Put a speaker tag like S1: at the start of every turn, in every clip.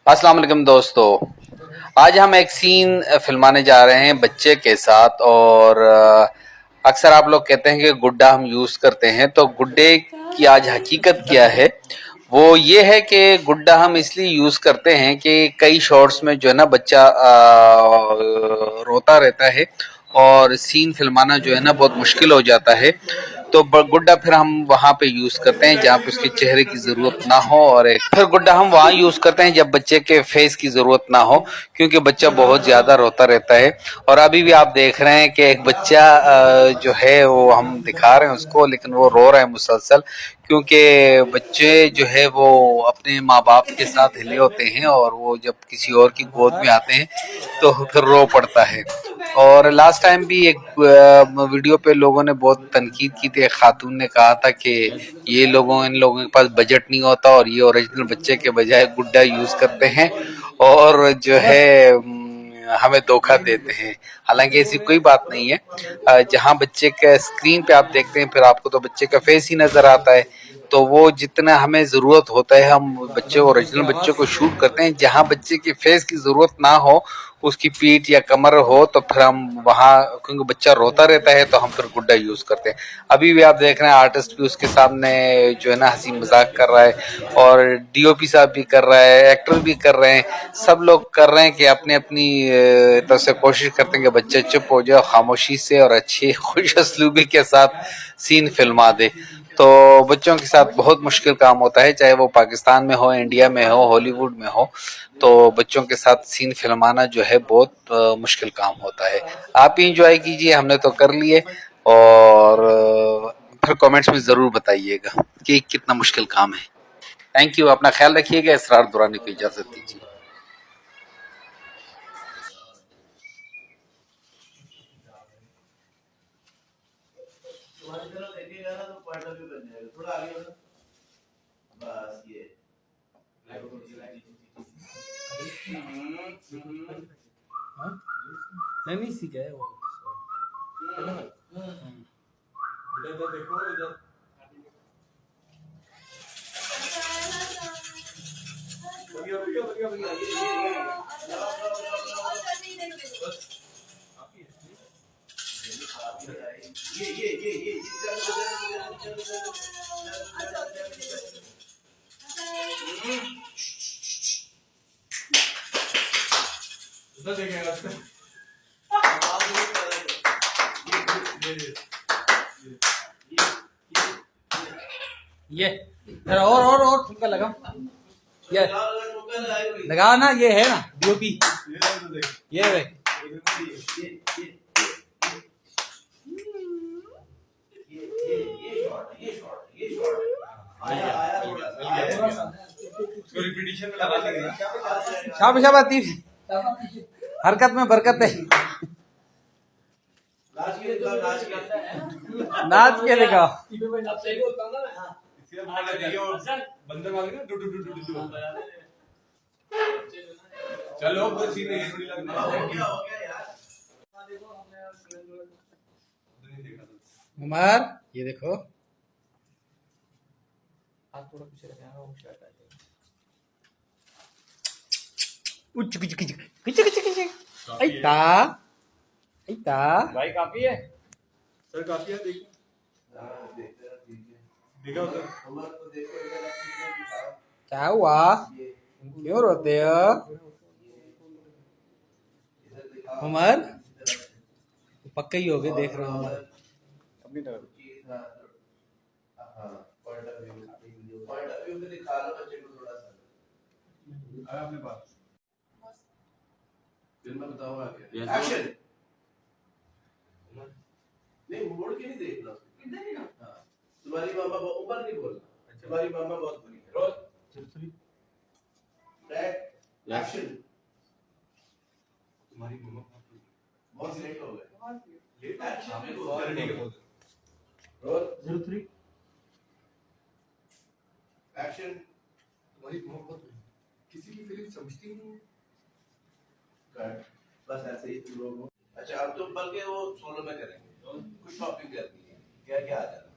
S1: अस्सलाम वालेकुम दोस्तों। आज हम एक सीन फिल्माने जा रहे हैं बच्चे के साथ। और अक्सर आप लोग कहते हैं कि गुड्डा हम यूज़ करते हैं, तो गुड्डे की आज हकीकत क्या है वो ये है कि गुड्डा हम इसलिए यूज़ करते हैं कि कई शॉट्स में जो है ना बच्चा रोता रहता है और सीन फिल्माना जो है ना बहुत मुश्किल हो जाता है। तो गुड्डा फिर हम वहाँ पे यूज करते हैं जहाँ पे उसके चेहरे की जरूरत ना हो, और एक फिर गुड्डा हम वहाँ यूज करते हैं जब बच्चे के फेस की जरूरत ना हो, क्योंकि बच्चा बहुत ज्यादा रोता रहता है। और अभी भी आप देख रहे हैं कि एक बच्चा जो है वो हम दिखा रहे हैं उसको, लेकिन वो रो रहा है मुसलसल, क्योंकि बच्चे जो है वो अपने माँ बाप के साथ हिले होते हैं और वो जब किसी और की गोद में आते हैं तो फिर रो पड़ता है। और लास्ट टाइम भी एक वीडियो पे लोगों ने बहुत तनकीद की थी। एक खातून ने कहा था कि इन लोगों के पास बजट नहीं होता और ये ओरिजिनल बच्चे के बजाय गुड्डा यूज करते हैं और जो है हमें धोखा देते हैं। हालांकि ऐसी कोई बात नहीं है। जहां बच्चे का स्क्रीन पे आप देखते हैं फिर आपको तो बच्चे का फेस ही नजर आता है, तो वो जितना हमें जरूरत होता है हम बच्चे ओरिजिनल बच्चे को शूट करते हैं। जहां बच्चे की फेस की जरूरत ना हो, उसकी पीठ या कमर हो, तो फिर हम वहाँ, क्योंकि बच्चा रोता रहता है तो हम फिर गुड्डा यूज करते हैं। अभी भी आप देख रहे हैं आर्टिस्ट भी उसके सामने जो है ना हंसी मजाक कर रहा है और डीओपी साहब भी कर रहा है, एक्टर भी कर रहे हैं, सब लोग कर रहे हैं कि अपनी अपनी तरफ से कोशिश करते हैं कि बच्चे चुप हो जाए, खामोशी से और अच्छी खुश असलूबी के साथ सीन फिल्मा दे। तो बच्चों के साथ बहुत मुश्किल काम होता है, चाहे वो पाकिस्तान में हो, इंडिया में हो, हॉलीवुड में हो। तो बच्चों के साथ सीन फिल्माना जो है बहुत मुश्किल काम होता है। आप भी इंजॉय कीजिए, हमने तो कर लिए। और फिर कमेंट्स में जरूर बताइएगा कि कितना मुश्किल काम है। थैंक यू, अपना ख्याल रखिएगा। इसरार दुरानी को इजाजत दीजिए। तुम्हारी तरफ देखिएगा ना तो पॉइंट ऑफ व्यू बन जाएगा। थोड़ा आगे बढ़ो, बस ये
S2: नहीं सीखा है वो। इधर देखो, इधर बढ़िया बढ़िया बढ़िया ये उधर देखेगा ये और ठुमका लगा, ये लगा ना, ये है ना डीओपी, ये देख शाबाश, हरकत में बरकत है। नाच के दिखाओ। चलो उमर, ये देखो हाथ थोड़ा पीछे रखना, वो शर्ट आ जाएगा। उच्च किच किच किच किच किच आइता आइता भाई काफी है सर, काफी है। देखो उधर उमर को देखो, इधर क्या हुआ, क्यों रोते हो उमर? पक्का ही हो गए, देख रहे हो उमर अपनी तरफ।
S1: पॉइंट ऑफ व्यू दिखा लो बच्चे को थोड़ा सा।
S2: आया अपने पास
S1: फिर मैं बताऊंगा क्या एक्शन। नहीं, मुड़ के नहीं देखना, इधर ही ना। हाँ, तुम्हारी मामा ऊपर नहीं बोलना। अच्छा, तुम्हारी मामा बहुत बुरी है। Roll action.
S2: तुम्हारी मामा
S1: बहुत लेट हो गए, लेट एक्शन में
S2: बोल।
S1: Roll
S2: 03
S1: action.
S2: तुम्हारी मामा बहुत किसी की फीलिंग समझती नहीं है।
S1: बस ऐसे ही तुम लोग। अच्छा, अब तुम बल्कि वो सोलो में करेंगे, कुछ शॉपिंग करनी है, क्या क्या आ जाना।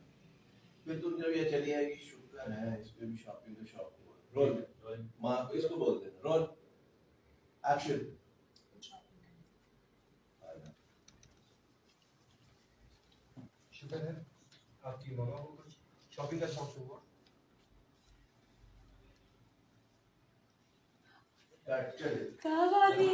S1: फिर तुम जब ये चली आएगी शुक्र है, इस पे भी शॉपिंग तो शॉपिंग। रोल माँ को इसको बोल देना। Roll
S3: action. शुक्र है आपकी मामा को कुछ शॉपिंग का शौक हुआ। चलिए